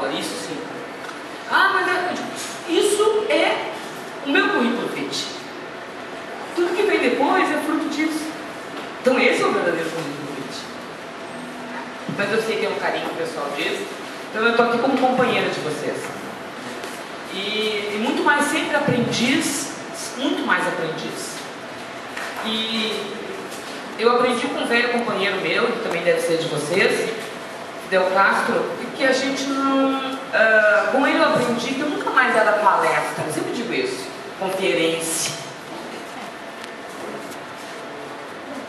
dólar, isso sim. Ah, mas isso é o meu currículo vitae. Tudo que vem depois é fruto disso. Então esse é o verdadeiro currículo vitae. Mas eu sei que é um carinho que o pessoal diz, então eu estou aqui como companheira de vocês. E muito mais sempre aprendiz, muito mais aprendiz. E eu aprendi com um velho companheiro meu, que também deve ser de vocês, Fidel Castro, que a gente não... com ele eu aprendi que eu nunca mais ia dar palestra, eu sempre digo isso, conferência.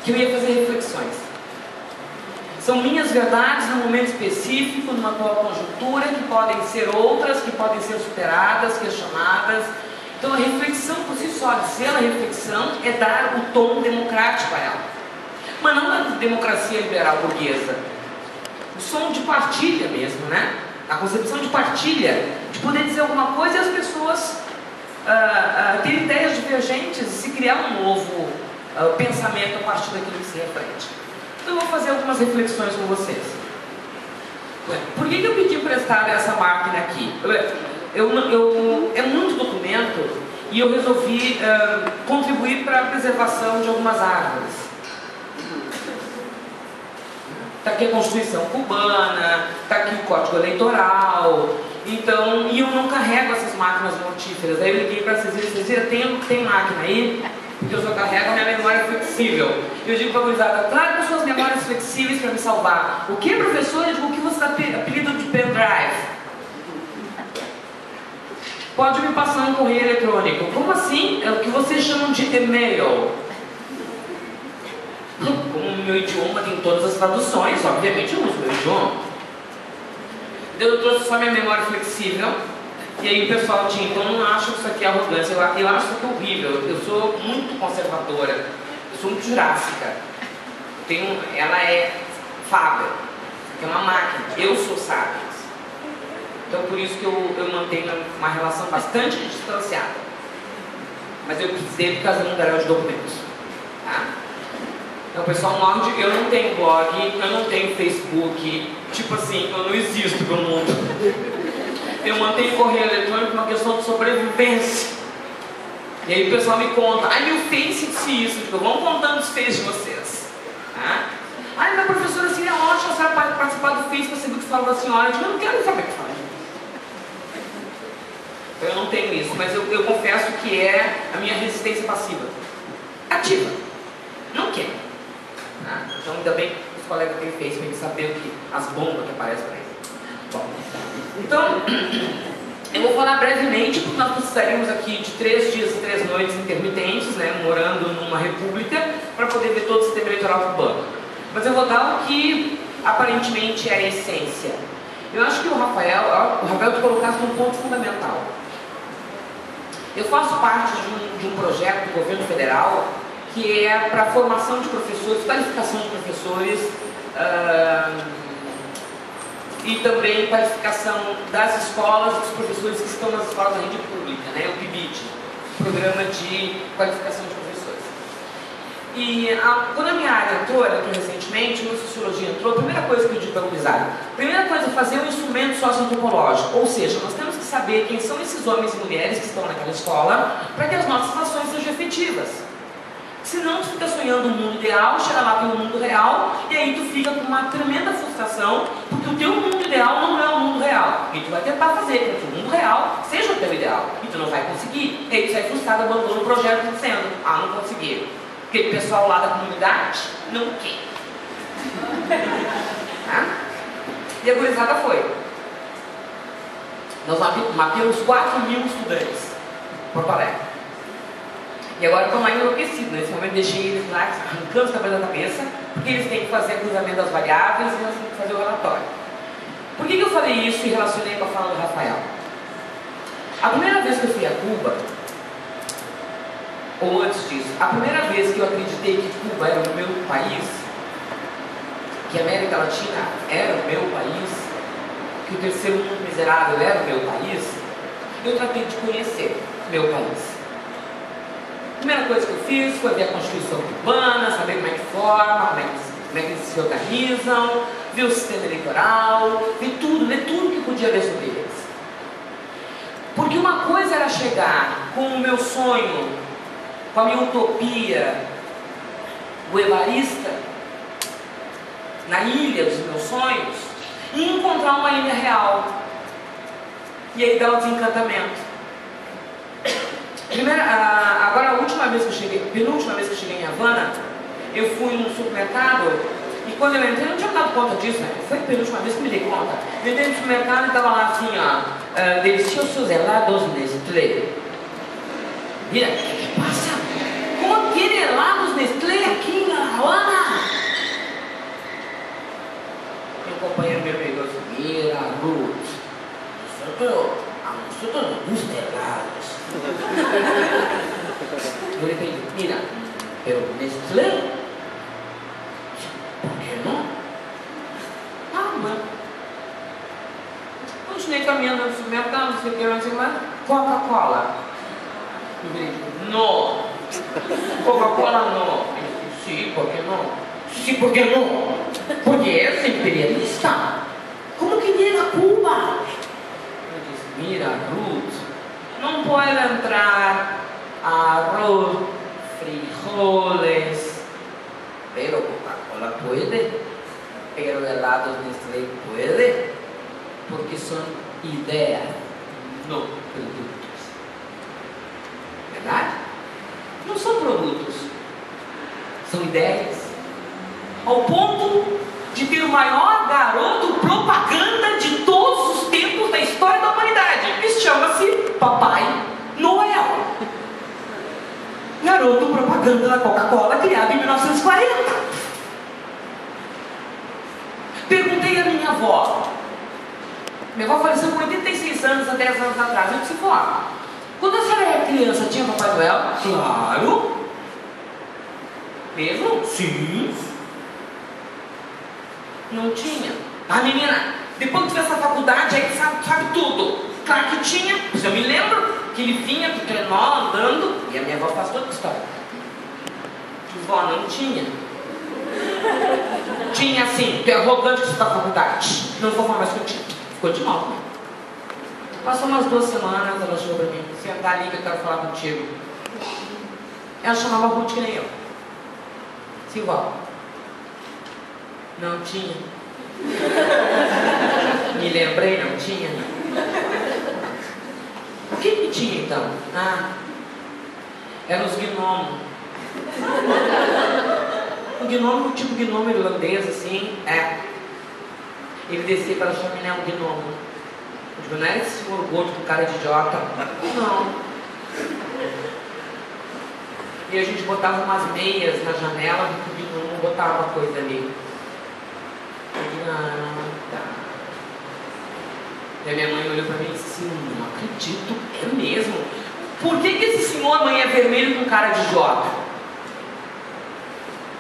Que eu ia fazer reflexões. São minhas verdades num momento específico, numa atual conjuntura, que podem ser outras, que podem ser superadas, questionadas. Então a reflexão por si só, de ser a reflexão, é dar o tom democrático a ela. Mas não a democracia liberal burguesa. O som de partilha mesmo, né? A concepção de partilha, de poder dizer alguma coisa e as pessoas terem ideias divergentes e se criar um novo pensamento a partir daquilo que se reflete. Então eu vou fazer algumas reflexões com vocês. Por que eu pedi emprestada essa máquina aqui? É muito documento e eu resolvi contribuir para a preservação de algumas árvores. Está aqui a Constituição Cubana, está aqui o Código Eleitoral. Então, e eu não carrego essas máquinas mortíferas. Aí eu liguei para vocês e vocês tem máquina aí? Porque eu só carrego a minha memória flexível. E eu digo para a gurizada, traga suas memórias flexíveis para me salvar. O que, professor? Eu digo, o que você dá apelido de pendrive? Pode me passar um correio eletrônico. Como assim? É o que vocês chamam de e-mail. Como o meu idioma tem todas as traduções, obviamente eu uso o meu idioma. Eu trouxe só minha memória flexível. E aí o pessoal tinha, então eu não acho que isso aqui é arrogância, eu acho isso aqui horrível. Eu sou muito conservadora, eu sou muito jurássica. Ela é fábia, é uma máquina, eu sou sábia. Então por isso que eu mantenho uma relação bastante distanciada. Mas eu precisei por causa do mundo de documentos. Tá? Então o pessoal morde, eu não tenho blog, eu não tenho Facebook, tipo assim, eu não existo pro mundo. Eu mantenho correio eletrônico por uma questão de sobrevivência. E aí o pessoal me conta, ai meu Face disse isso, tipo, vamos contando os Face de vocês. Tá? Ai, minha professora seria ótima a senhora participar do Face para saber o que fala da senhora. Eu digo, eu não quero saber o que fala. Então eu não tenho isso, mas eu confesso que é a minha resistência passiva. Ativa. Não quero. Tá? Então ainda bem que os colegas têm Face para saber o que, as bombas que aparecem para eles. Bom, então, eu vou falar brevemente, porque nós precisaríamos aqui de 3 dias e 3 noites intermitentes, né, morando numa república, para poder ver todo o sistema eleitoral cubano. Mas eu vou dar o que aparentemente é a essência. Eu acho que o Rafael te colocasse num ponto fundamental. Eu faço parte de um projeto do governo federal que é para a formação de professores, qualificação de professores, e também qualificação das escolas e dos professores que estão nas escolas da rede pública, né? O PIBIT, Programa de Qualificação de Professores. E quando a minha área entrou recentemente, quando a sociologia entrou, a primeira coisa que eu digo para o gurizada, primeira coisa é fazer um instrumento socioantropológico, ou seja, nós temos que saber quem são esses homens e mulheres que estão naquela escola para que as nossas ações sejam efetivas. Senão tu fica sonhando um mundo ideal, chega lá tem um mundo real, e aí tu fica com uma tremenda frustração, porque o teu mundo ideal não é o mundo real. E tu vai tentar fazer com que o mundo real seja o teu ideal, e tu não vai conseguir. E aí tu sai frustrado, abandona o projeto dizendo, não consegui. Porque o pessoal lá da comunidade não quer. Tá? E a gurizada foi. Nós mapeamos 4.000 estudantes em Porto Alegre. E agora estão lá enlouquecidos. Nesse momento deixei eles lá arrancando os cabelos da cabeça, porque eles têm que fazer cruzamento das variáveis e nós temos que fazer o relatório. Por que eu falei isso e relacionei com a fala do Rafael? A primeira vez que eu fui a Cuba, ou antes disso, a primeira vez que eu acreditei que Cuba era o meu país, que a América Latina era o meu país, que o terceiro mundo miserável era o meu país, eu tratei de conhecer o meu país. A primeira coisa que eu fiz foi ver a Constituição cubana, saber como é que forma, como é que eles se organizam, ver o sistema eleitoral, ver tudo que podia ver sobre eles. Porque uma coisa era chegar com o meu sonho, com a minha utopia, o Evarista, na ilha dos meus sonhos, e encontrar uma ilha real. E aí dá o desencantamento. Agora penúltima vez que eu cheguei em Havana, eu fui num supermercado, e quando eu entrei, eu não tinha dado conta disso, né? Foi a penúltima vez que me dei conta. Eu entrei no supermercado e estava lá assim, ó, deliciosos helados Nestlé. Mira, o que passa? Como tem helados Nestlé aqui em Havana? Meu companheiro meu pegou assim, mira, Ruth, a nosotros nos gusta helados. Eu le dije, mira, pero Nestlé, por que não? Mas continuei caminhando no supermercado, não sei o que, não sei o que mais. Coca-Cola. Eu falei, não. Coca-Cola não. Sim, por que não? Sim, por que não? Porque é imperialista. Como que llega a Cuba? Eu disse, mira, Ruth, não pode entrar arroz, frijoles, pero Coca-Cola puede, pero helados Nestlé puede, porque são ideias, não produtos. Verdade? Não são produtos, são ideias. Ao ponto de ter o maior garoto propaganda de todos os tempos da história da humanidade. Isso chama-se Papai Noel. Garoto propaganda da Coca-Cola, criado em 1940. Perguntei à minha avó. Minha avó faleceu com 86 anos, há 10 anos atrás. Eu disse, vó, quando a senhora era criança, tinha Papai Noel? Claro. Mesmo? Sim. Não tinha. Ah, menina, depois que fez essa faculdade, aí sabe tudo. Claro que tinha, pois eu me lembro que ele vinha do trenó andando, e a minha avó faz toda a história. Vó, não tinha. Tinha sim, tu é arrogante que você está na faculdade. Não vou falar mais contigo. Ficou de mal. Passou umas 2 semanas, ela chegou pra mim, senta ali que eu quero falar contigo. Ela chamava Ruth que nem eu. Sim, vó. Não tinha. Me lembrei, não tinha. O que tinha então? Eram os gnomos. O gnomo, tipo gnomo irlandês, assim, ele descia pela chaminé, um gnomo. Eu digo, não era esse senhor gordo com cara de idiota? Não. E a gente botava umas meias na janela, porque o gnomo botava uma coisa ali. Tá. E a minha mãe olhou pra mim e disse assim, não acredito, é mesmo? Por que esse senhor amanhã é vermelho com cara de idiota?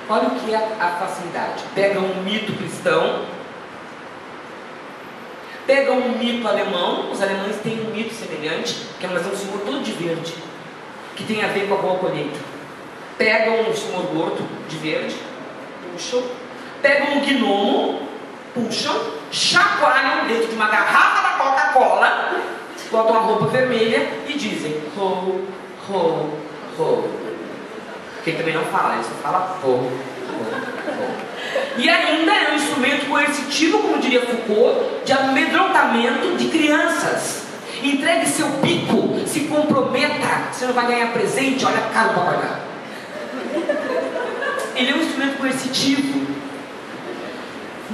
Olha o que é a facilidade. Pega um mito cristão, pega um mito alemão, os alemães têm um mito semelhante, que é um senhor todo de verde, que tem a ver com a boa colheita. Pega um senhor gordo de verde, puxam, pegam um gnomo, puxam, chacoalham dentro de uma garrafa da Coca-Cola, botam uma roupa vermelha e dizem ho, ho, ho. Quem também não fala, ele só fala ho, ho, ho. E ainda é um instrumento coercitivo, como diria Foucault, de amedrontamento de crianças. Entregue seu bico, se comprometa, você não vai ganhar presente, olha a cara do Papai Noel. Ele é um instrumento coercitivo.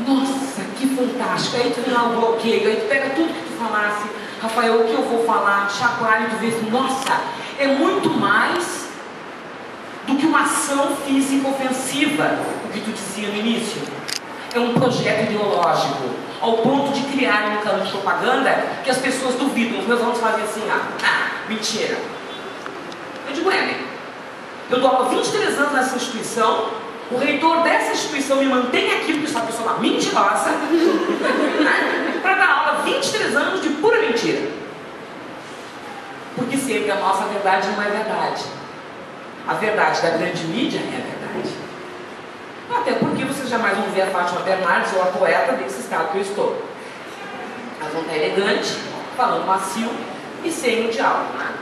Nossa, que fantástico. Aí tu vem lá o bloqueio, aí tu pega tudo que tu falasse, Rafael, o que eu vou falar, chacoalho, tu vê assim, nossa, é muito mais do que uma ação física ofensiva, o que tu dizia no início. É um projeto ideológico, ao ponto de criar um canal de propaganda que as pessoas duvidam. Os meus alunos fazem assim, mentira. Eu digo, né? Eu dou aula há 23 anos nessa instituição, o reitor dessa instituição me mantém aqui porque eu sou uma pessoa mentirosa, para dar aula há 23 anos de pura mentira. Porque sempre a nossa verdade não é verdade. A verdade da grande mídia é a verdade. Até porque vocês já jamais vão ver a Fátima Bernardes ou a poeta desse estado que eu estou. Elas vão estar elegante, falando macio e sem o diálogo, né?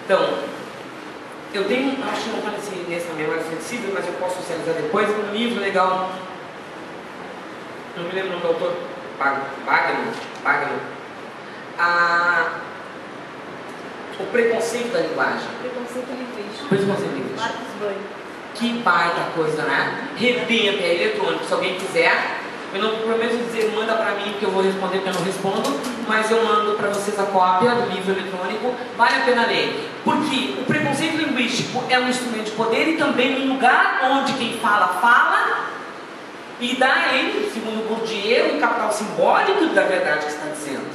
Então, eu tenho, acho que não está nessa memória flexível, mas eu posso socializar depois, um livro legal, não me lembro o nome do autor, Bagno. O preconceito da linguagem. Preconceito linguístico. Marcos Banho. Que baita coisa, né? Rebenta, é eletrônico. Se alguém quiser, eu não prometo dizer manda pra mim, porque eu vou responder, porque eu não respondo, mas eu mando pra vocês a cópia do livro eletrônico. Vale a pena ler. Porque o preconceito linguístico é um instrumento de poder e também um lugar onde quem fala e dá a ele, segundo Bourdieu, um capital simbólico da verdade que está dizendo.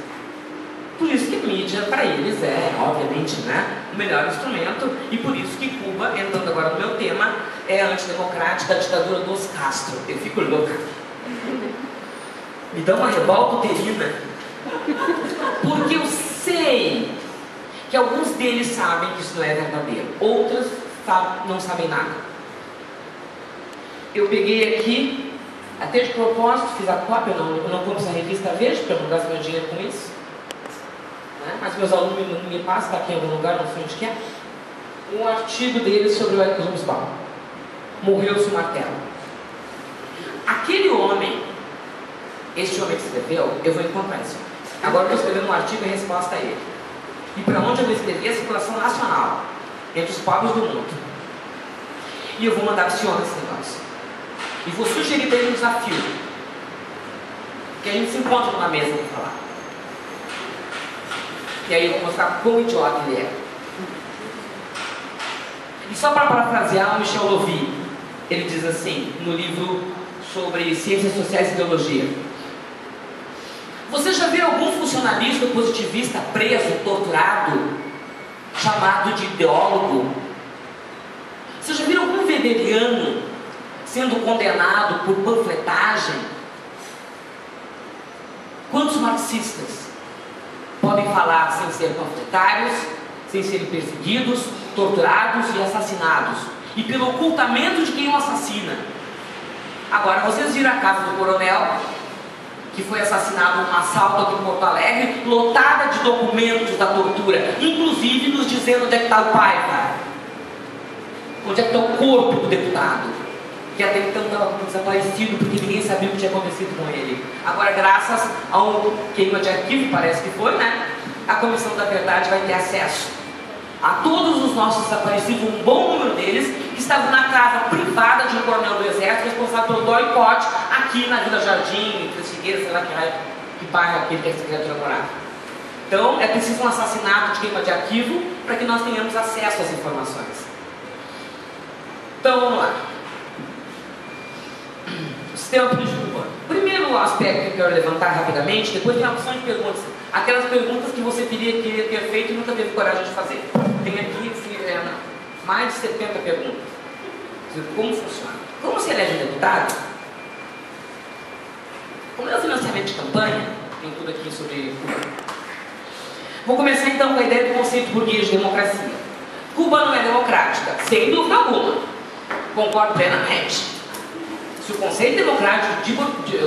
Por isso que a mídia, para eles, é, obviamente, né, o melhor instrumento, e por isso que Cuba, entrando agora no meu tema, é antidemocrática, a ditadura dos Castro. Eu fico louca. Me dá uma revolta uterina. Porque eu sei que alguns deles sabem que isso não é verdadeiro. Outros não sabem nada. Eu peguei aqui, até de propósito, fiz a cópia, eu não compro essa revista Veja, porque eu não gasto meu dinheiro com isso. Mas meus alunos me passam, está aqui em algum lugar, não sei onde que é, um artigo deles sobre o Érico Hobsbawm. Morreu-se o martelo. Aquele homem, este homem que escreveu, eu vou encontrar isso. Agora eu estou escrevendo um artigo em resposta a ele. E para onde eu vou escrever? A circulação nacional, entre os povos do mundo. E eu vou mandar para esse homem esse negócio. E vou sugerir para ele um desafio. Que a gente se encontra numa mesa para falar. E aí eu vou mostrar quão idiota ele é. E só para parafrasear o Michel Louvi, ele diz assim, no livro sobre ciências sociais e ideologia: você já viu algum funcionalista positivista preso, torturado, chamado de ideólogo? Você já viu algum weberiano sendo condenado por panfletagem? Quantos marxistas podem falar sem ser panfletários, sem serem perseguidos, torturados e assassinados, e pelo ocultamento de quem o assassina? Agora, vocês viram a casa do coronel, que foi assassinado num assalto aqui em Porto Alegre, lotada de documentos da tortura, inclusive nos dizendo onde é que está o Paiva, onde é que está o corpo do deputado, que até então estava desaparecido porque ninguém sabia o que tinha acontecido com ele. Agora, graças a um queima de arquivo, parece que foi, né? A Comissão da Verdade vai ter acesso a todos os nossos desaparecidos, um bom número deles, que estavam na casa privada de um coronel do Exército, responsável pelo boicote, aqui na Vila Jardim, Três Figueiras, sei lá que bairro aquele que essa criatura morava. Então, é preciso um assassinato de queima de arquivo para que nós tenhamos acesso às informações. Então, vamos lá. Sistema político urbano. Primeiro aspecto que eu quero levantar rapidamente, depois tem uma opção de perguntas. Aquelas perguntas que você queria ter feito e nunca teve coragem de fazer. Tem aqui mais de 70 perguntas. Como funciona? Como se elege um deputado? Como é o financiamento de campanha? Tem tudo aqui sobre Cuba. Vou começar então com a ideia do conceito burguês de democracia. Cuba não é democrática, sem dúvida alguma. Concordo plenamente. Se o conceito democrático,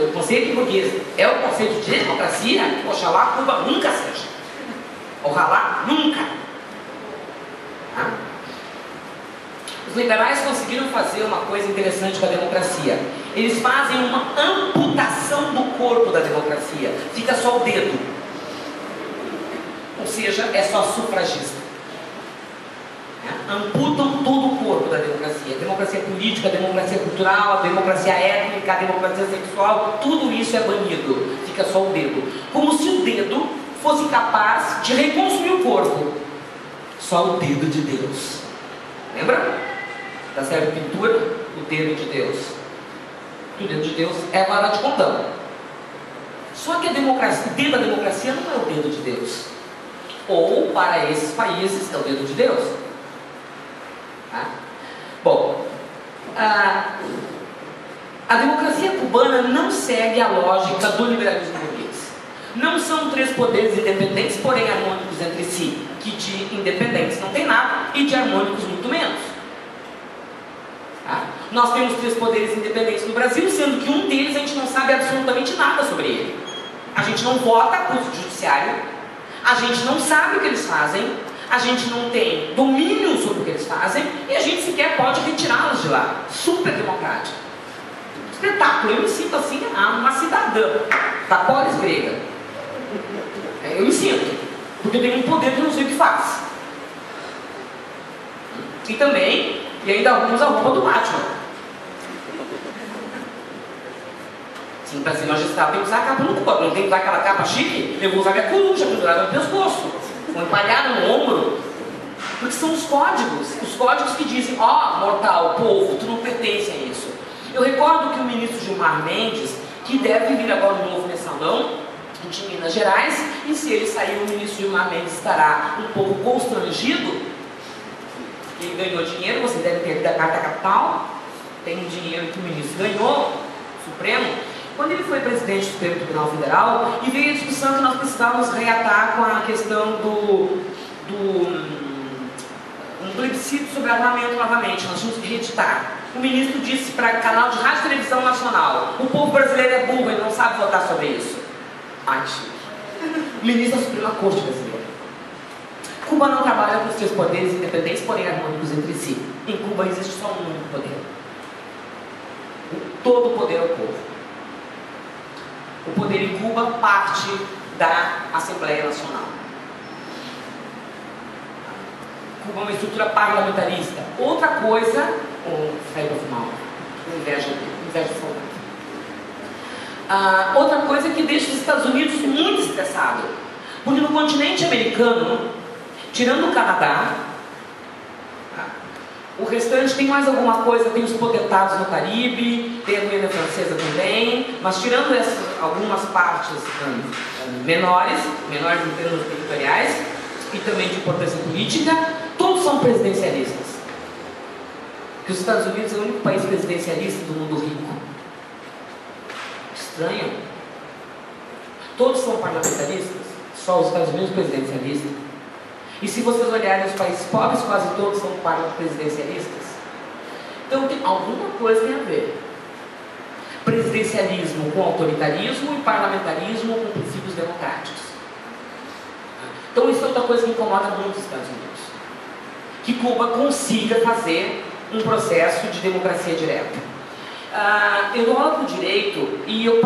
o conceito burguês é o conceito de democracia, oxalá Cuba nunca seja. Oxalá nunca. Tá? Os liberais conseguiram fazer uma coisa interessante com a democracia. Eles fazem uma amputação do corpo da democracia. Fica só o dedo. Ou seja, é só sufragista. Amputam todo o corpo da democracia. A democracia política, a democracia cultural, a democracia étnica, a democracia sexual, tudo isso é banido. Fica só o dedo. Como se o dedo fosse capaz de reconstruir o corpo. Só o dedo de Deus. Lembra? Da série Pintura, o dedo de Deus. O dedo de Deus é a vara de condão. Só que a democracia, o dedo da democracia não é o dedo de Deus. Ou, para esses países, é o dedo de Deus. Bom, a democracia cubana não segue a lógica do liberalismo burguês. Não são três poderes independentes, porém harmônicos entre si, que de independentes não tem nada e de harmônicos muito menos. Tá? Nós temos 3 poderes independentes no Brasil, sendo que um deles a gente não sabe absolutamente nada sobre ele. A gente não vota por judiciário, a gente não sabe o que eles fazem, a gente não tem domínio sobre o que eles fazem e a gente sequer pode retirá-los de lá. Super democrático. Espetáculo. Eu me sinto assim, uma cidadã da polis grega. Eu me sinto, porque eu tenho um poder que eu não sei o que faz. E também, e ainda alguns a roupa do Batman. Sim, para ser magistrado tem que usar a capa no corpo, não tem que usar aquela capa chique, eu vou usar minha coruja pendurada no pescoço, vou empalhar no ombro, porque são os códigos que dizem, ó, mortal, povo, tu não pertence a isso. Eu recordo que o ministro Gilmar Mendes, que deve vir agora de novo nesse salão, de Minas Gerais, e se ele sair, o ministro Gilmar Mendes estará um pouco constrangido. Ele ganhou dinheiro, você deve ter da Carta Capital, tem um dinheiro que o ministro ganhou, Supremo, quando ele foi presidente do Supremo Tribunal Federal, e veio a discussão que nós precisávamos reatar com a questão um plebiscito sobre armamento novamente, nós tínhamos que reeditar. O ministro disse para o canal de rádio e televisão nacional, o povo brasileiro é burro, ele não sabe votar sobre isso. O ministro da Suprema Corte brasileira. Cuba não trabalha com os 3 poderes independentes, porém harmônicos entre si. Em Cuba existe só um único poder. Todo o poder é o povo. O poder em Cuba parte da Assembleia Nacional. Cuba é uma estrutura parlamentarista. Outra coisa, sair para fumar, inveja de saudade. Outra coisa que deixa os Estados Unidos muito estressados. Porque no continente americano, tirando o Canadá, o restante tem mais alguma coisa, tem os potentados no Caribe, tem a Guiana Francesa também, mas tirando algumas partes menores em termos territoriais e também de importância política, todos são presidencialistas. Porque os Estados Unidos é o único país presidencialista do mundo rico. Estranho. Todos são parlamentaristas, só os Estados Unidos presidencialistas. E se vocês olharem os países pobres, quase todos são presidencialistas. Então tem alguma coisa tem a ver. Presidencialismo com autoritarismo e parlamentarismo com princípios democráticos. Então isso é outra coisa que incomoda muito os Estados Unidos. Que Cuba consiga fazer um processo de democracia direta. Eu dou aula para o direito e eu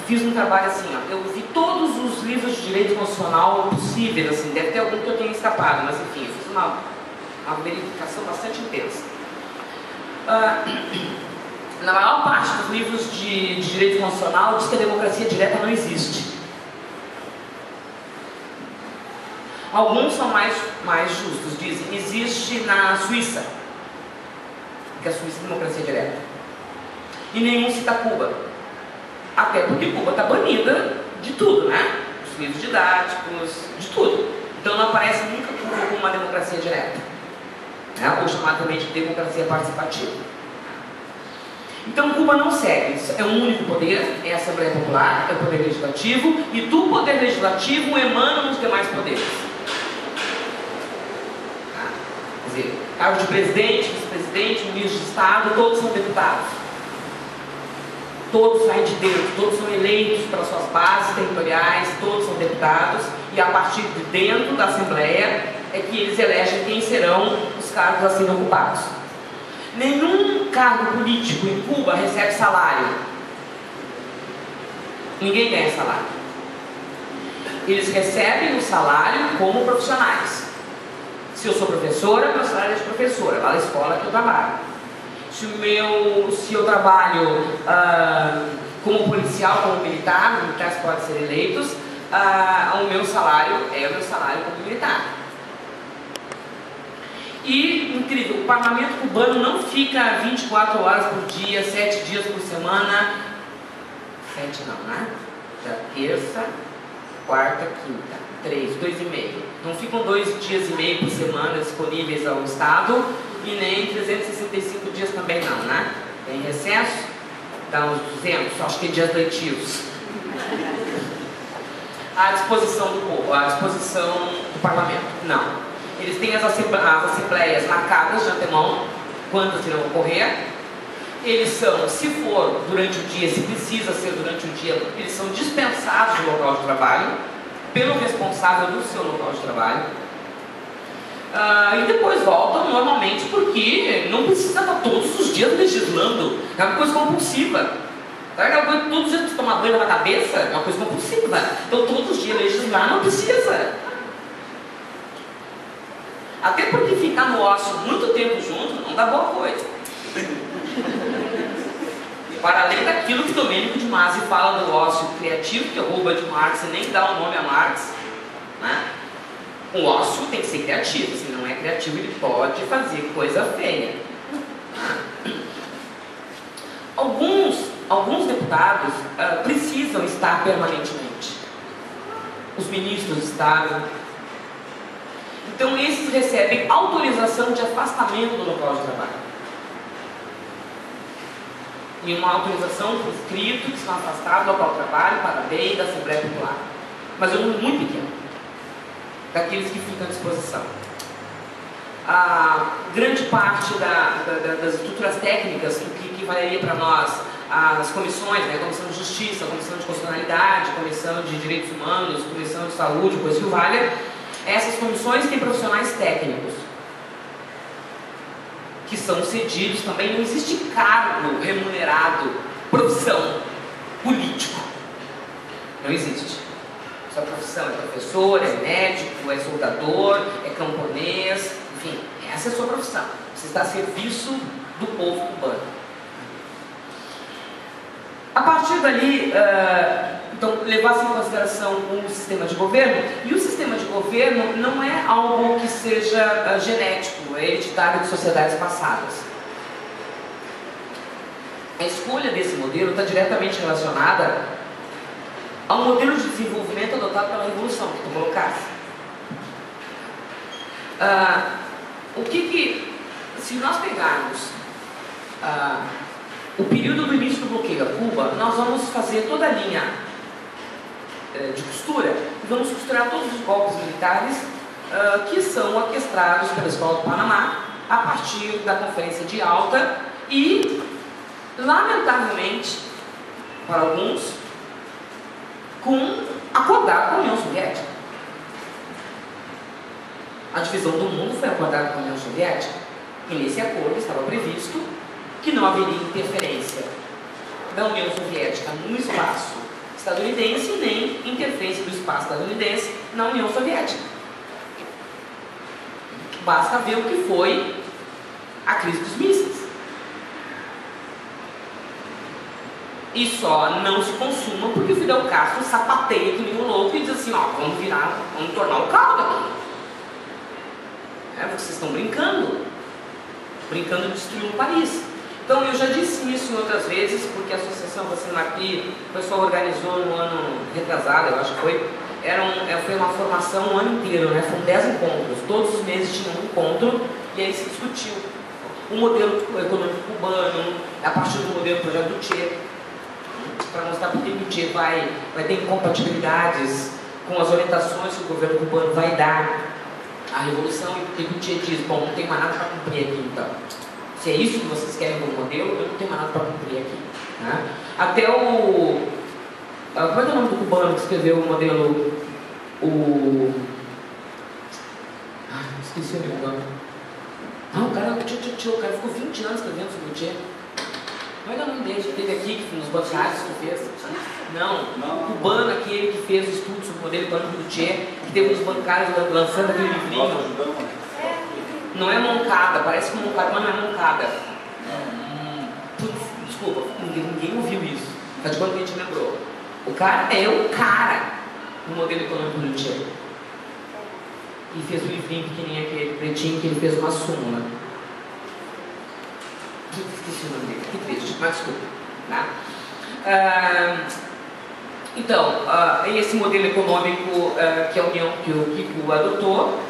fiz um trabalho assim, ó, eu vi todos os livros de direito constitucional possíveis, assim, deve ter algum que eu tenha escapado, mas enfim, eu fiz uma verificação bastante intensa. Na maior parte dos livros de direito constitucional diz que a democracia direta não existe. Alguns são mais justos, dizem, existe na Suíça, que a Suíça é democracia direta. E nenhum cita Cuba. Até porque Cuba está banida de tudo, né? Dos livros didáticos, de tudo. Então não aparece nunca Cuba como uma democracia direta, né? Ou chamada também de democracia participativa. Então Cuba não segue. É um único poder, é a Assembleia Popular, é o poder legislativo, e do poder legislativo emanam os demais poderes. Quer dizer, cargo de presidente, vice-presidente, ministro de Estado, todos são deputados. Todos saem de dentro, todos são eleitos pelas suas bases territoriais, todos são deputados, e a partir de dentro da Assembleia é que eles elegem quem serão os cargos a serem ocupados. Nenhum cargo político em Cuba recebe salário. Ninguém ganha salário. Eles recebem o salário como profissionais. Se eu sou professora, meu salário é de professora, lá na escola que eu trabalho. Se eu trabalho como policial, como militar, militares podem ser eleitos, o meu salário é o meu salário como militar. E, incrível, o parlamento cubano não fica 24 horas por dia, 7 dias por semana. 7 não, né? Já terça, quarta, quinta, 3, 2,5. Não ficam 2 dias e meio por semana disponíveis ao Estado. E nem 365 dias também não, né? Tem recesso, dá uns 200, acho que é dias letivos. À disposição do povo, à disposição do parlamento. Não. Eles têm as assembleias marcadas de antemão, quando irão ocorrer, Eles são, se for durante o dia, se precisa ser durante o dia, eles são dispensados do local de trabalho pelo responsável do seu local de trabalho. E depois voltam normalmente porque não precisa estar todos os dias legislando. É uma coisa compulsiva. Sabe aquela coisa que todos os dias tomar banho na cabeça? É uma coisa compulsiva. Então todos os dias legislar não precisa. Até porque ficar no ócio muito tempo junto não dá boa coisa. Para além daquilo que Domênico de Masi fala do ócio criativo, que rouba de Marx e nem dá o nome a Marx, né? O ócio tem que ser criativo. Se não é criativo, ele pode fazer coisa feia. Alguns deputados precisam estar permanentemente. Os ministros estavam. Então esses recebem autorização de afastamento do local de trabalho. E uma autorização por escrito que são afastados do local de trabalho para a lei da Assembleia Popular. Mas é um número muito pequeno daqueles que ficam à disposição. A grande parte das estruturas técnicas que valeria para nós as comissões, né, a Comissão de Justiça, a Comissão de Constitucionalidade, a Comissão de Direitos Humanos, a Comissão de Saúde, coisa que valha, essas comissões têm profissionais técnicos que são cedidos também. Não existe cargo remunerado, profissão, político. Não existe. Sua profissão é professor, é médico, é soldador, é camponês, enfim, essa é a sua profissão. Você está a serviço do povo cubano. A partir dali, então, levar-se em consideração o sistema de governo, e o sistema de governo não é algo que seja genético, é hereditário de sociedades passadas. A escolha desse modelo está diretamente relacionada ao modelo de desenvolvimento adotado pela Revolução, que tu colocaste. Se nós pegarmos o período do início do bloqueio a Cuba, nós vamos fazer toda a linha de costura e vamos costurar todos os golpes militares que são orquestrados pela Escola do Panamá a partir da Conferência de Alta e, lamentavelmente, para alguns, acordado com a União Soviética. A divisão do mundo foi acordada com a União Soviética e nesse acordo estava previsto que não haveria interferência da União Soviética no espaço estadunidense, nem interferência do espaço estadunidense na União Soviética. Basta ver o que foi a crise dos mísseis. E só não se consuma porque o Fidel Castro sapateia que nem um louco e diz assim, ó, vamos tornar o caldo aqui. Vocês estão brincando de destruir um país. Então eu já disse isso em outras vezes, porque a Associação Vacina Aqui, o pessoal organizou no ano retrasado, eu acho que foi uma formação um ano inteiro, né? Foram 10 encontros, todos os meses tinha um encontro, e aí se discutiu o modelo econômico cubano, a partir do modelo do projeto do Che, para mostrar porque o Che vai ter incompatibilidades com as orientações que o governo cubano vai dar à Revolução, e porque o Che diz, bom, não tem mais nada para cumprir aqui então. Se é isso que vocês querem no modelo, eu não tenho mais nada para cumprir aqui. Né? Até como é que é o nome do cubano que escreveu o modelo? Esqueci o nome. O cara ficou 20 anos escrevendo sobre o Che. Não é o nome dele, teve aqui nos bancários que fez. Não, o cubano aquele que fez o estudo sobre o modelo econômico do Che, que teve nos bancários lançando aquele livrinho. Não é Moncada, parece que Moncada, mas não é Moncada. Desculpa, ninguém ouviu isso. Faz de quando que a gente lembrou. O cara é o cara no modelo econômico do Che. E fez um livrinho pequenininho, aquele pretinho, que ele fez uma súmula. Esqueci o nome dele, que triste, mas desculpa. Tá? Então, esse modelo econômico que a União, que o Kiko adotou,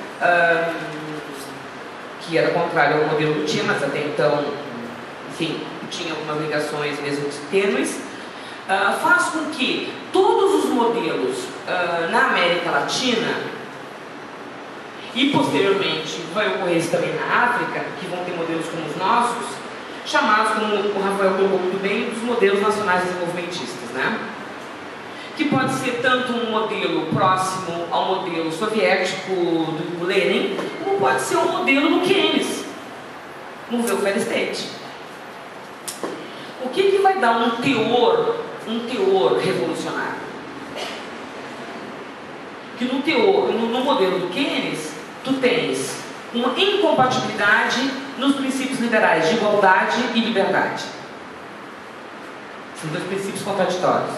que era contrário ao modelo do Che, mas até então, enfim, tinha algumas ligações mesmo tênues, faz com que todos os modelos na América Latina, e posteriormente vai ocorrer isso também na África, que vão ter modelos como os nossos, chamados, como o Rafael colocou muito bem, dos modelos nacionais desenvolvimentistas, né? Que pode ser tanto um modelo próximo ao modelo soviético do Lenin, como pode ser um modelo do Keynes, no welfare state. O que vai dar um teor revolucionário? Que no modelo do Keynes, tu tens uma incompatibilidade nos princípios liberais de igualdade e liberdade. São dois princípios contraditórios.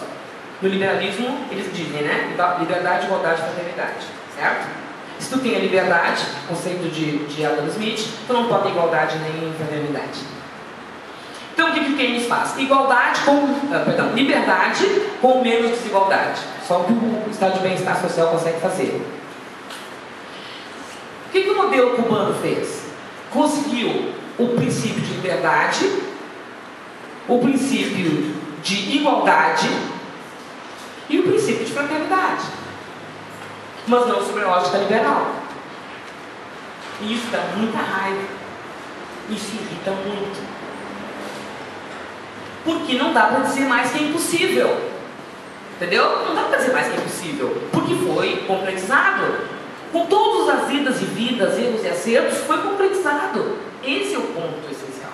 No liberalismo, eles dizem, né? Liberdade, igualdade e fraternidade. Certo? Se tu tem a liberdade, conceito de Adam Smith, tu não pode ter igualdade nem fraternidade. Então, o que o Keynes faz? Liberdade com menos desigualdade. Só o que o estado de bem-estar social consegue fazer. O que o modelo cubano fez? Conseguiu o princípio de liberdade, o princípio de igualdade e o princípio de fraternidade, mas não sobre a lógica liberal. E isso dá muita raiva, isso irrita muito, porque não dá para dizer mais que é impossível, entendeu? Não dá para dizer mais que é impossível, porque foi concretizado, com todas as idas e vidas, erros e acertos, foi concretizado. Esse é o ponto essencial.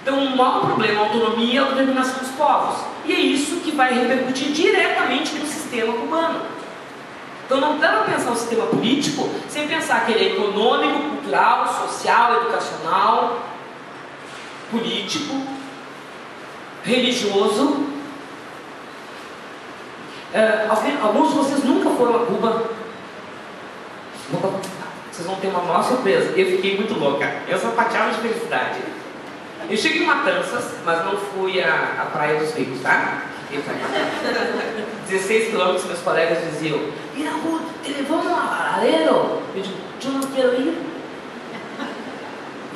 Então, o maior problema é a autonomia e a autodeterminação dos povos. E é isso que vai repercutir diretamente no sistema cubano. Então, não dá para pensar o sistema político sem pensar que ele é econômico, cultural, social, educacional, político, religioso. Alguns de vocês nunca foram a Cuba. Vocês vão ter uma maior surpresa. Eu fiquei muito louca. Eu sapateava de felicidade. Eu cheguei em Matanzas, mas não fui à Praia dos Ricos, tá? 16 quilômetros, meus colegas diziam: mira, Ruth, te levamos a Varadero. Eu digo: eu não quero ir.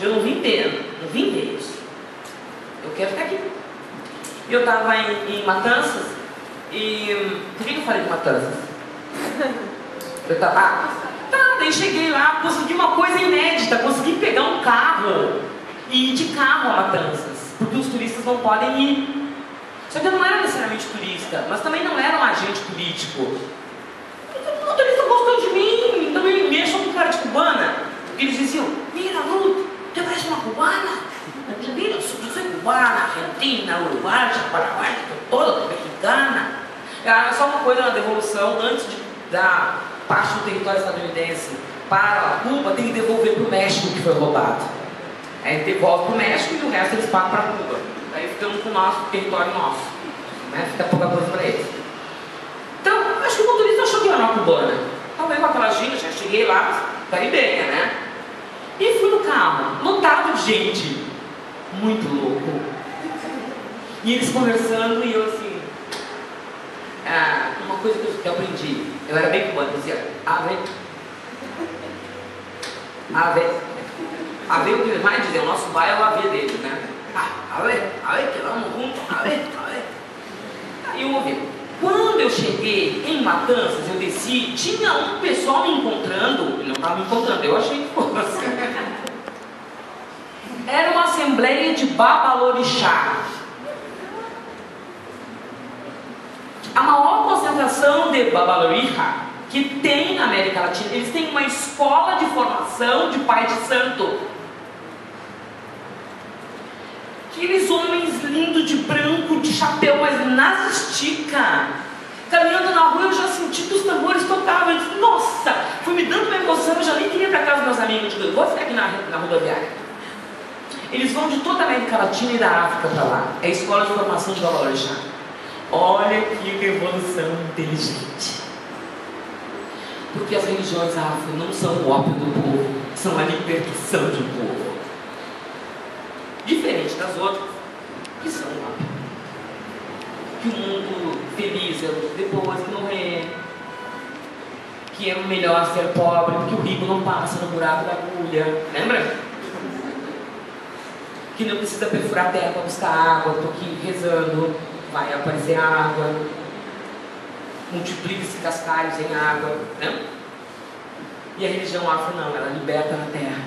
Eu não vim ter isso. Eu quero ficar aqui. Eu estava em Matanzas e... Por que eu falei de Matanzas? Eu estava... daí cheguei lá, consegui uma coisa inédita, consegui pegar um carro e ir de carro a Matanzas, porque os turistas não podem ir. Só que eu não era necessariamente turista, mas também não era um agente político. O turista gostou de mim, também me achou com cara de cubana. Eles diziam: mira, Ruth, te parece uma cubana? Mira, eu sou cubana, argentina, uruguaia, paraguaia, toda mexicana. Era só uma coisa na devolução, antes de dar parte do território estadunidense para Cuba, tem que devolver para o México que foi roubado. Aí devolve para o México e o resto eles pagam para Cuba. Aí ficamos com o nosso território nosso, né? Fica pouca coisa para eles. Então, acho que o motorista achou que eu era uma cubana. Estava com aquela gente, já cheguei lá, caribenha, né? E fui no carro, lotado de gente, muito louco. E eles conversando e eu assim, uma coisa que eu aprendi, eu era bem cubano, eu dizia: ave, o que eles mais dizem, o nosso bairro é o AV deles, né? Ave, que vamos juntos, ave. Aí eu ouvi. Quando eu cheguei em Matanzas, eu desci, tinha um pessoal me encontrando, ele não estava me encontrando, eu achei que fosse. Era uma assembleia de Babalorixá. A maior concentração de Babalorixá que tem na América Latina. Eles têm uma escola de formação de pai de santo. Aqueles homens lindos de branco, de chapéu, mas nas estica. Caminhando na rua eu já senti que os tambores tocavam. Eu disse: nossa, foi me dando uma emoção, eu já nem queria ir para casa dos meus amigos. Eu digo: eu vou ficar aqui na rodoviária. Eles vão de toda a América Latina e da África para lá. É a escola de formação de Babalorixá. Olha que revolução inteligente. Porque as religiões afro não são o ópio do povo, são a libertação de um povo. Diferente das outras, que são o ópio. Que o mundo feliz é depois de morrer. Que é melhor ser pobre, porque o rico não passa no buraco da agulha. Lembra? Que não precisa perfurar a terra para buscar água, porque rezando vai aparecer água. Multiplica-se cascalhos em água, né? E a religião afro não, ela liberta na terra.